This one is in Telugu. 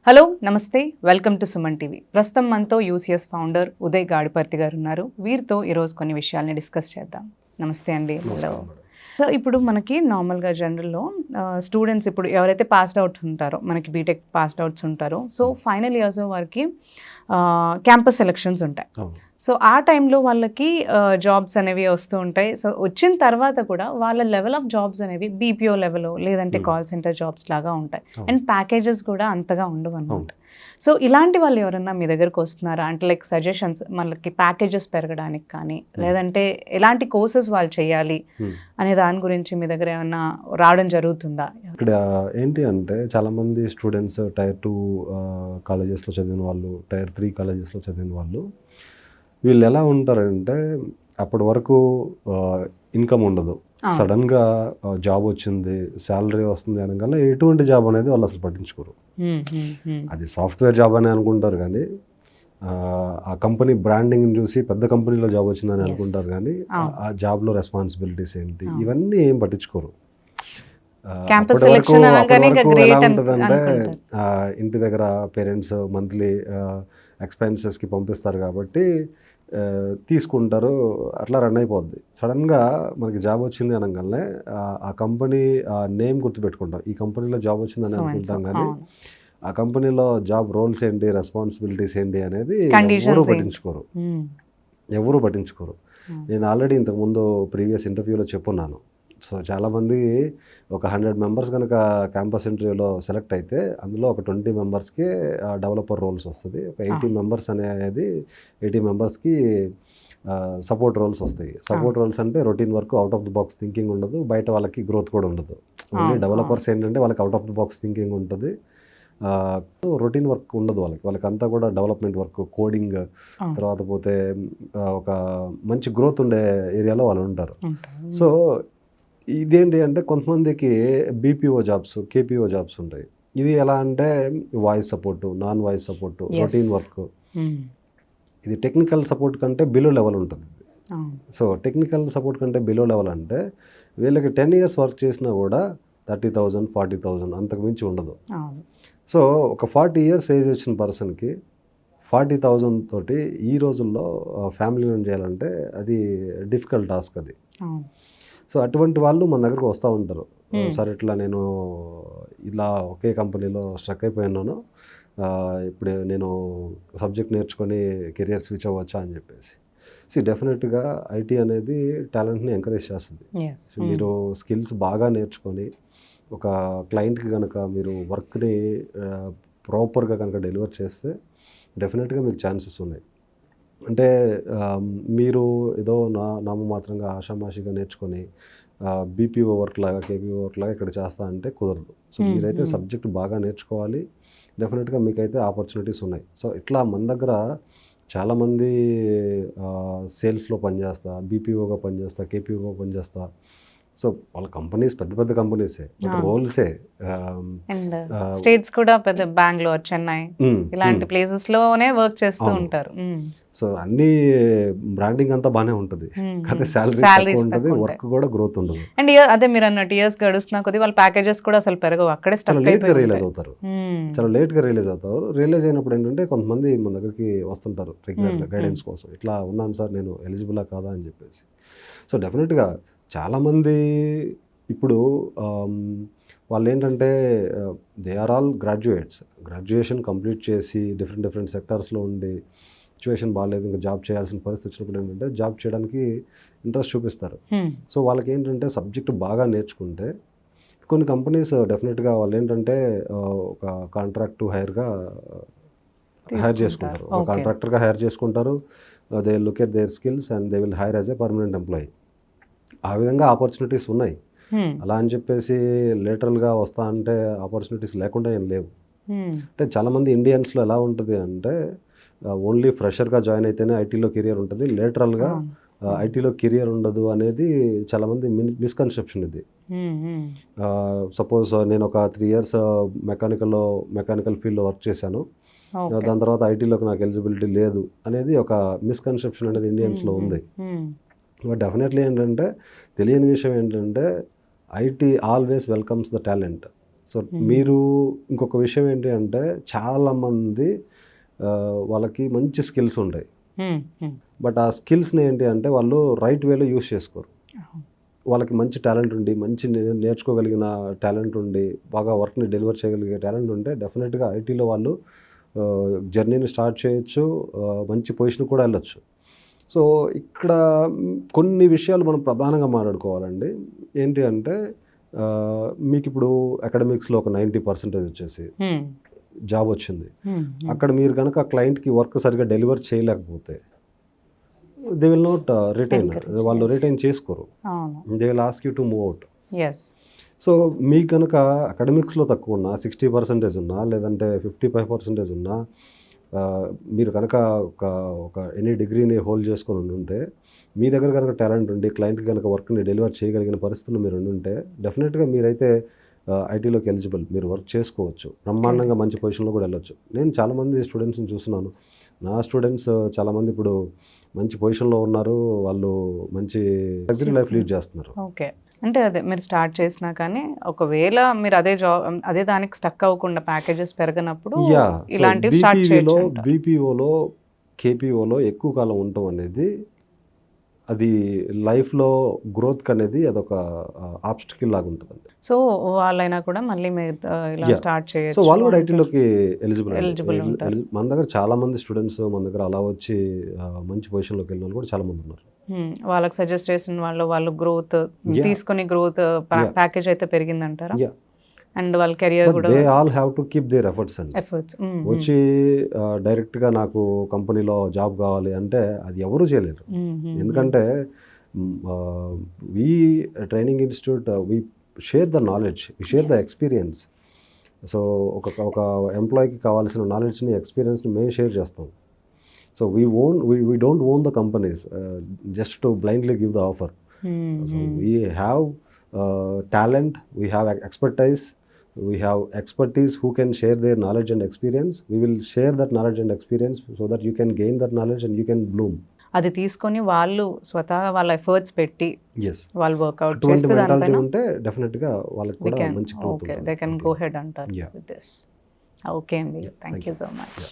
హలో నమస్తే వెల్కమ్ టు సుమన్ టీవీ. ప్రస్తుతం మనతో యూసీఎస్ ఫౌండర్ ఉదయ్ గాడిపర్తి గారు ఉన్నారు. వీరితో ఈరోజు కొన్ని విషయాల్ని డిస్కస్ చేద్దాం. నమస్తే అండి. హలో. సో ఇప్పుడు మనకి నార్మల్గా జనరల్లో స్టూడెంట్స్ ఇప్పుడు ఎవరైతే పాస్డ్ అవుట్ ఉంటారో, మనకి బీటెక్ పాస్డ్ అవుట్స్ ఉంటారో, సో ఫైనల్ ఇయర్స్ వారికి క్యాంపస్ సెలక్షన్స్ ఉంటాయి. సో ఆ టైంలో వాళ్ళకి జాబ్స్ అనేవి వస్తూ ఉంటాయి. సో వచ్చిన తర్వాత కూడా వాళ్ళ లెవెల్ ఆఫ్ జాబ్స్ అనేవి బీపీఓ లెవెల్ లేదంటే కాల్ సెంటర్ జాబ్స్ లాగా ఉంటాయి. అండ్ ప్యాకేజెస్ కూడా అంతగా ఉండవు అనమాట. సో ఇలాంటి వాళ్ళు ఎవరన్నా మీ దగ్గరకు వస్తున్నారా అంటే లైక్ సజెషన్స్ మనకి ప్యాకేజెస్ పెరగడానికి కానీ, లేదంటే ఎలాంటి కోర్సెస్ వాళ్ళు చేయాలి అనే దాని గురించి మీ దగ్గర ఏమన్నా రావడం జరుగుతుందా? ఇక్కడ ఏంటి అంటే చాలామంది స్టూడెంట్స్ టైర్ 2 కాలేజెస్లో చదివిన వాళ్ళు, టైర్ 3 కాలేజెస్లో చదివిన వాళ్ళు, వీళ్ళు ఎలా ఉంటారంటే అప్పటి వరకు ఇన్కమ్ ఉండదు, సడన్గా జాబ్ వచ్చింది, శాలరీ వస్తుంది అనగానే ఎటువంటి జాబ్ అనేది వాళ్ళు అసలు పట్టించుకోరు. అది సాఫ్ట్వేర్ జాబ్ అని అనుకుంటారు కానీ ఆ కంపెనీ బ్రాండింగ్ చూసి పెద్ద కంపెనీలో జాబ్ వచ్చిందని అనుకుంటారు కానీ ఆ జాబ్లో రెస్పాన్సిబిలిటీస్ ఏంటి ఇవన్నీ ఏం పట్టించుకోరు. ఎలా ఉంటుందంటే ఇంటి దగ్గర పేరెంట్స్ మంత్లీ ఎక్స్పెన్సెస్కి పంపిస్తారు కాబట్టి తీసుకుంటారు, అట్లా రన్ అయిపోద్ది. సడన్గా మనకి జాబ్ వచ్చింది అనగానే ఆ కంపెనీ నేమ్ గుర్తుపెట్టుకుంటాం, ఈ కంపెనీలో జాబ్ వచ్చిందని అనుకుంటాం కానీ ఆ కంపెనీలో జాబ్ రోల్స్ ఏంటి, రెస్పాన్సిబిలిటీస్ ఏంటి అనేది ఎవరు పట్టించుకోరు. నేను ఆల్రెడీ ఇంతకుముందు ప్రీవియస్ ఇంటర్వ్యూలో చెప్పున్నాను. సో చాలామంది ఒక 100 మెంబర్స్ కనుక క్యాంపస్ ఇంటర్వ్యూలో సెలెక్ట్ అయితే అందులో ఒక 20 మెంబర్స్కి డెవలపర్ రోల్స్ వస్తుంది, ఒక 80 మెంబర్స్ అనేది 80 మెంబర్స్కి సపోర్ట్ రోల్స్ వస్తాయి. సపోర్ట్ రోల్స్ అంటే routine work, out of the box thinking ఉండదు, బయట వాళ్ళకి గ్రోత్ కూడా ఉండదు. ఓన్లీ డెవలపర్స్ ఏంటంటే వాళ్ళకి out of the box thinking ఉంటుంది, రొటీన్ వర్క్ ఉండదు వాళ్ళకి అంతా కూడా డెవలప్మెంట్ వర్క్, కోడింగ్, తర్వాత పోతే ఒక మంచి గ్రోత్ ఉండే ఏరియాలో వాళ్ళు ఉంటారు. సో ఇదేంటి అంటే కొంతమందికి బీపీఓ జాబ్స్, కేపీఓ జాబ్స్ ఉంటాయి. ఇవి ఎలా అంటే voice support, non voice support, routine work. ఇది టెక్నికల్ సపోర్ట్ కంటే బిలో లెవెల్ ఉంటుంది. సో టెక్నికల్ సపోర్ట్ కంటే బిలో లెవెల్ అంటే వీళ్ళకి 10 years వర్క్ చేసినా కూడా 30,000, 40,000 అంతకు మించి ఉండదు. సో ఒక 40 years ఏజ్ వచ్చిన పర్సన్కి 40,000 తోటి ఈ రోజుల్లో ఫ్యామిలీ రన్ చేయాలంటే అది డిఫికల్ట్ టాస్క్ అది. సో అటువంటి వాళ్ళు మన దగ్గరకు వస్తూ ఉంటారు. సార్ ఇట్లా నేను ఇలా ఒకే కంపెనీలో స్ట్రక్ అయిపోయినాను, ఇప్పుడు నేను సబ్జెక్ట్ నేర్చుకొని కెరియర్ స్విచ్ అవ్వచ్చా అని చెప్పేసి. డెఫినెట్గా ఐటీ అనేది టాలెంట్ని ఎంకరేజ్ చేస్తుంది. మీరు స్కిల్స్ బాగా నేర్చుకొని ఒక క్లయింట్కి కనుక మీరు వర్క్ని ప్రాపర్గా కనుక డెలివర్ చేస్తే డెఫినెట్గా మీకు ఛాన్సెస్ ఉన్నాయి. అంటే మీరు ఏదో నామమాత్రంగా ఆషామాషిగా నేర్చుకొని బీపీఓ వర్క్ లాగా, కేపీఓ వర్క్ లాగా ఇక్కడ చేస్తా అంటే కుదరదు. సో మీరైతే సబ్జెక్ట్ బాగా నేర్చుకోవాలి, డెఫినెట్గా మీకైతే ఆపర్చునిటీస్ ఉన్నాయి. సో ఇట్లా మన దగ్గర చాలామంది సేల్స్లో పనిచేస్తా, బీపీఓగా పనిచేస్తా, కేపీఓగా పనిచేస్తా. సో వాళ్ళ కంపెనీస్ పెద్ద పెద్ద కంపెనీసే, రోల్సే. అండ్ స్టేట్స్ కూడా పెద్ద బెంగళూరు, చెన్నై ఇలాంటి ప్లేసెస్ లోనే వర్క్ చేస్తూ ఉంటారు. సో అన్ని బ్రాండింగ్ అంతా బాగానే ఉంటుంది, కానీ శాలరీ ఉంటుంది, వర్క్ కూడా గ్రోత్ ఉండదు. అండ్ అదే మీరు అన్నట్టు ఇయర్స్ గడుస్తున్నా కొద్ది వాళ్ళ ప్యాకేజెస్ కూడా అసలు పెరగవు, అక్కడే చాలా లేట్గా రియలైజ్ అవుతారు. రియలైజ్ అయినప్పుడు ఏంటంటే కొంతమంది మన దగ్గరికి వస్తుంటారు రెగ్యులర్గా గైడెన్స్ కోసం, ఇట్లా ఉన్నాను సార్ నేను ఎలిజిబులా కాదా అని చెప్పేసి. సో డెఫినెట్గా చాలామంది ఇప్పుడు వాళ్ళు ఏంటంటే they are all graduation complete చేసి డిఫరెంట్ సెక్టార్స్లో ఉండి సిచ్యువేషన్ బాగాలేదు, ఇంకా జాబ్ చేయాల్సిన పరిస్థితి వచ్చినప్పుడు ఏంటంటే జాబ్ చేయడానికి ఇంట్రెస్ట్ చూపిస్తారు. సో వాళ్ళకి ఏంటంటే సబ్జెక్ట్ బాగా నేర్చుకుంటే కొన్ని కంపెనీస్ డెఫినెట్గా వాళ్ళు ఏంటంటే ఒక కాంట్రాక్ట్ హైర్ చేసుకుంటారు, ఒక కాంట్రాక్టర్గా హైర్ చేసుకుంటారు. They look at their skills and they will hire as a permanent employee. ఆ విధంగా ఆపర్చునిటీస్ ఉన్నాయి. అలా అని చెప్పేసి లేటరల్గా వస్తా అంటే ఆపర్చునిటీస్ లేకుండా ఏం లేవు. అంటే చాలామంది ఇండియన్స్లో ఎలా ఉంటుంది అంటే ఓన్లీ ఫ్రెషర్గా జాయిన్ అయితేనే ఐటీలో కెరియర్ ఉంటుంది, లేటరల్గా ఐటీలో కెరియర్ ఉండదు అనేది చాలామంది మిస్కన్సెప్షన్ ఇది. సపోజ్ నేను ఒక 3 years మెకానికల్ ఫీల్డ్లో వర్క్ చేశాను, దాని తర్వాత ఐటీలోకి నాకు ఎలిజిబిలిటీ లేదు అనేది ఒక మిస్కన్సెప్షన్ అనేది ఇండియన్స్లో ఉంది. బట్ డెఫినెట్లీ ఏంటంటే తెలియని విషయం ఏంటంటే IT always welcomes the talent. So మీరు ఇంకొక విషయం ఏంటి అంటే చాలామంది వాళ్ళకి మంచి స్కిల్స్ ఉంటాయి, బట్ ఆ స్కిల్స్ని ఏంటి అంటే వాళ్ళు రైట్ వేలో యూస్ చేసుకోరు. వాళ్ళకి మంచి టాలెంట్ ఉండి, మంచి నేర్చుకోగలిగిన టాలెంట్ ఉండి, బాగా వర్క్ని డెలివర్ చేయగలిగే టాలెంట్ ఉంటే డెఫినెట్గా ఐటీలో వాళ్ళు జర్నీని స్టార్ట్ చేయొచ్చు, మంచి పొజిషన్ కూడా వెళ్ళొచ్చు. సో ఇక్కడ కొన్ని విషయాలు మనం ప్రధానంగా మాట్లాడుకోవాలండి. ఏంటి అంటే మీకు ఇప్పుడు అకాడమిక్స్లో ఒక 90% వచ్చేసి జాబ్ వచ్చింది. అక్కడ మీరు కనుక క్లయింట్కి వర్క్ సరిగ్గా డెలివర్ చేయలేకపోతే దే విల్ నాట్ రిటైన్, వాళ్ళు రిటైన్ చేసుకోరు. They will ask you to move out. So మీకు కనుక అకాడమిక్స్లో తక్కువ ఉన్నా, 60% ఉన్నా, లేదంటే 55% ఉన్నా, మీరు కనుక ఒక ఎనీ డిగ్రీని హోల్డ్ చేసుకొని ఉంటే, మీ దగ్గర కనుక టాలెంట్ ఉండి క్లయింట్కి కనుక వర్క్ని డెలివర్ చేయగలిగిన పరిస్థితులు మీరు ఉంటే డెఫినెట్గా మీరైతే ఐటీలోకి ఎలిజిబుల్, మీరు వర్క్ చేసుకోవచ్చు, బ్రహ్మాండంగా మంచి పొజిషన్లో కూడా వెళ్ళొచ్చు. నేను చాలామంది స్టూడెంట్స్ని చూస్తున్నాను. నా స్టూడెంట్స్ చాలామంది ఇప్పుడు మంచి పొజిషన్లో ఉన్నారు, వాళ్ళు మంచి లగ్జరీ లైఫ్ లీడ్ చేస్తున్నారు. ఓకే, అంటే అదే మీరు స్టార్ట్ చేసినా కానీ ఒకవేళ మీరు అదే జాబ్ అదే దానికి స్టక్ అవ్వకుండా ప్యాకేజెస్ పెరగనప్పుడు ఇలాంటివి స్టార్ట్ చేయొచ్చు. బీపీఓలో కేపీఓలో ఎక్కువ కాలం ఉండటం అనేది అది లైఫ్లో గ్రోత్కి అనేది అదొక ఆబ్స్టికల్ లాగా ఉంటుంది. సో వాళ్ళైనా కూడా మళ్ళీ మీరు ఇలా స్టార్ట్ చేయొచ్చు. సో వాళ్ళు కూడా ఐటీలోకి ఎలిజిబుల్ ఉంటారు. మన దగ్గర చాలా మంది స్టూడెంట్స్ మన దగ్గర అలా వచ్చి మంచి పొజిషన్లోకి వెళ్ళిన వాళ్ళు కూడా చాలా మంది ఉన్నారు. వాళ్ళకి సజెస్ట్ చేసిన వాళ్ళు గ్రోత్ తీసుకుని గ్రోత్ ప్యాకేజ్ అయితే పెరిగిందంటారా? అండ్ వాళ్ళ కెరియర్ కూడా they all have to keep their efforts అండి. వచ్చి డైరెక్ట్గా నాకు కంపెనీలో జాబ్ కావాలి అంటే అది ఎవరు చేయలేరు. ఎందుకంటే we training institute we share the knowledge, we share the experience. So ఒక ఎంప్లాయీకి కావాల్సిన నాలెడ్జ్ని, ఎక్స్పీరియన్స్ని మేము షేర్ చేస్తాం. So we don't own the companies just to blindly give the offer. So we have talent, we have expertise, we have expertise who can share their knowledge and experience. We will share that knowledge and experience so that you can gain that knowledge and you can bloom. అది తీసుకొని వాళ్ళు స్వతహా వాళ్ళ ఎఫర్ట్స్ పెట్టి వాళ్ళు వర్క్అవుట్ చేస్తే దానిపైన ఉంటే డెఫినెట్గా వాళ్ళకి కూడా మంచి గ్రోత్ ఉంటుంది. దే కెన్ గో హెడ్ అంటారు విత్ దిస్. ఓకే అండి, థ్యాంక్ యూ సో మచ్.